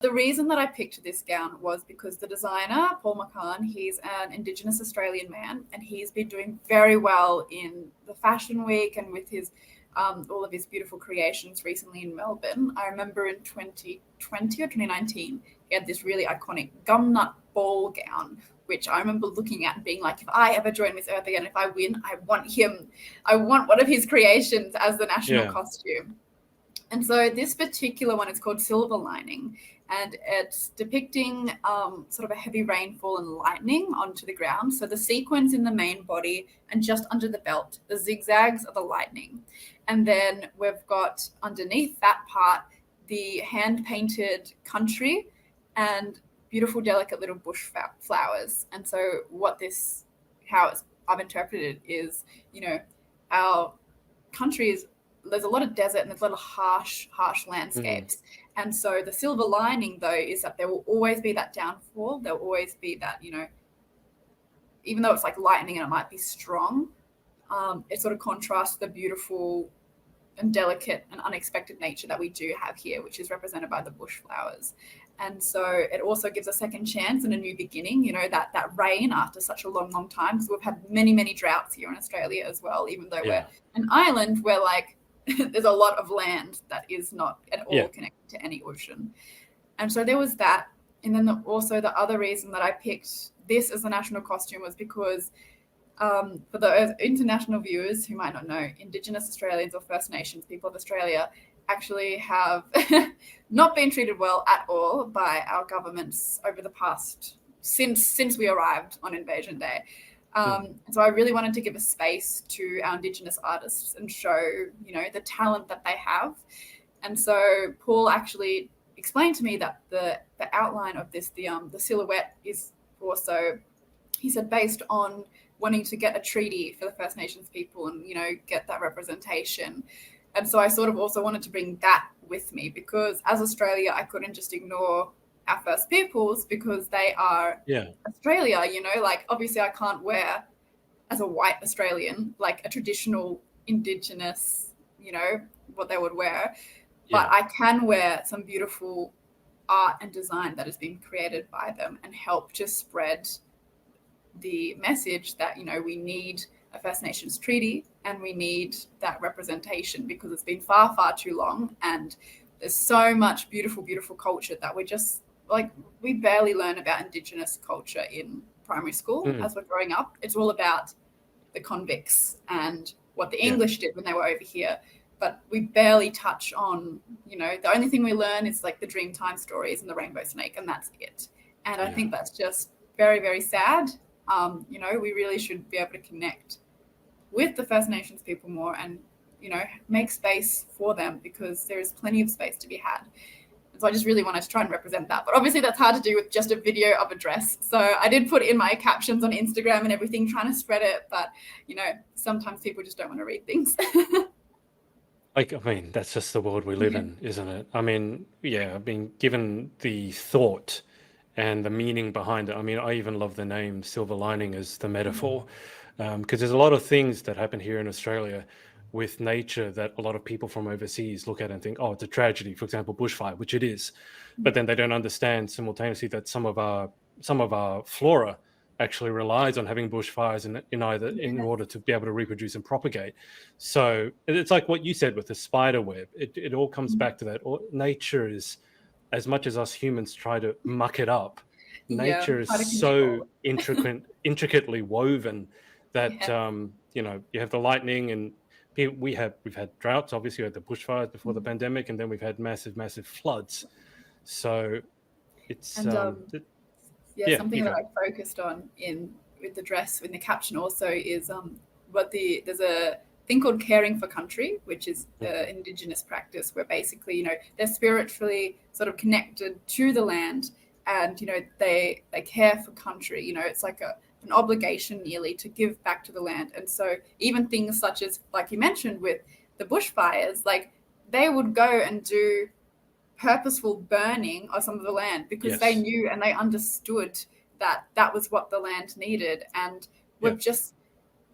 The reason that I picked this gown was because the designer, Paul McCann, he's an Indigenous Australian man, and he's been doing very well in the Fashion Week and with his all of his beautiful creations recently in Melbourne. I remember in 2020 or 2019, he had this really iconic gumnut ball gown, which I remember looking at and being like, if I ever join Miss Earth again, if I win, I want one of his creations as the national costume. And so this particular one is called Silver Lining, and it's depicting sort of a heavy rainfall and lightning onto the ground. So the sequins in the main body and just under the belt, the zigzags are the lightning. And then we've got underneath that part, the hand-painted country and beautiful, delicate little bush flowers. And so I've interpreted is, our country is, there's a lot of desert and there's a lot of harsh landscapes. And so the silver lining, though, is that there will always be that downfall. There will always be that, even though it's like lightning and it might be strong, it sort of contrasts the beautiful and delicate and unexpected nature that we do have here, which is represented by the bush flowers. And so it also gives a second chance and a new beginning, that rain after such a long, long time, because we've had many, many droughts here in Australia as well, even though we're an island where there's a lot of land that is not at all connected to any ocean. And so there was that. And then also the other reason that I picked this as the national costume was because for the international viewers who might not know, Indigenous Australians or First Nations people of Australia actually have not been treated well at all by our governments over the past, since we arrived on Invasion Day. So I really wanted to give a space to our Indigenous artists and show, the talent that they have. And so Paul actually explained to me that the outline of this, the silhouette is also, he said, based on wanting to get a treaty for the First Nations people and, get that representation. And so I sort of also wanted to bring that with me because as Australia, I couldn't just ignore our First Peoples because they are Australia, obviously I can't wear as a white Australian, like a traditional Indigenous, what they would wear, but I can wear some beautiful art and design that has been created by them and help just spread the message that, we need a First Nations treaty and we need that representation because it's been far, far too long. And there's so much beautiful, beautiful culture that we just, we barely learn about Indigenous culture in primary school as we're growing up. It's all about the convicts and what the English did when they were over here. But we barely touch on, the only thing we learn is the Dreamtime stories and the Rainbow Snake, and that's it. And I think that's just very, very sad. We really should be able to connect with the First Nations people more and, make space for them because there is plenty of space to be had. So I just really wanted to try and represent that. But obviously that's hard to do with just a video of a dress. So I did put in my captions on Instagram and everything, trying to spread it. But, sometimes people just don't want to read things. That's just the world we live in, isn't it? Given the thought and the meaning behind it. I even love the name Silver Lining as the metaphor because there's a lot of things that happen here in Australia with nature that a lot of people from overseas look at and think, oh, it's a tragedy. For example, bushfire, which it is, but then they don't understand simultaneously that some of our flora actually relies on having bushfires in order to be able to reproduce and propagate. So it's like what you said with the spider web. It all comes back to that. Nature is, as much as us humans try to muck it up, nature is so intricately woven that you have the lightning and we've had droughts. Obviously, we had the bushfires before the pandemic, and then we've had massive floods. So it's something that I focused on with the dress in the caption also is there's a thing called caring for country, which is the Indigenous practice where basically they're spiritually sort of connected to the land and they care for country. It's like an obligation nearly to give back to the land. And so even things such as, like you mentioned with the bushfires, they would go and do purposeful burning of some of the land because they knew and they understood that was what the land needed. And we've just,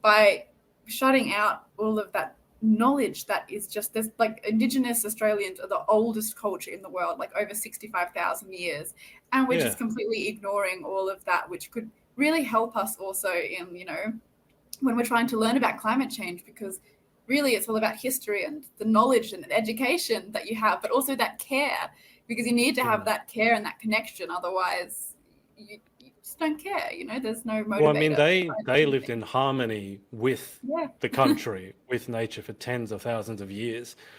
by shutting out all of that knowledge that is just, there's like Indigenous Australians are the oldest culture in the world, like over 65,000 years, and we're just completely ignoring all of that, which could really help us also in, you know, when we're trying to learn about climate change, because really it's all about history and the knowledge and education that you have, but also that care, because you need to have that care and that connection, otherwise you just don't care, you know, there's no motivator. Well, I mean, they lived in harmony with the country, with nature for tens of thousands of years.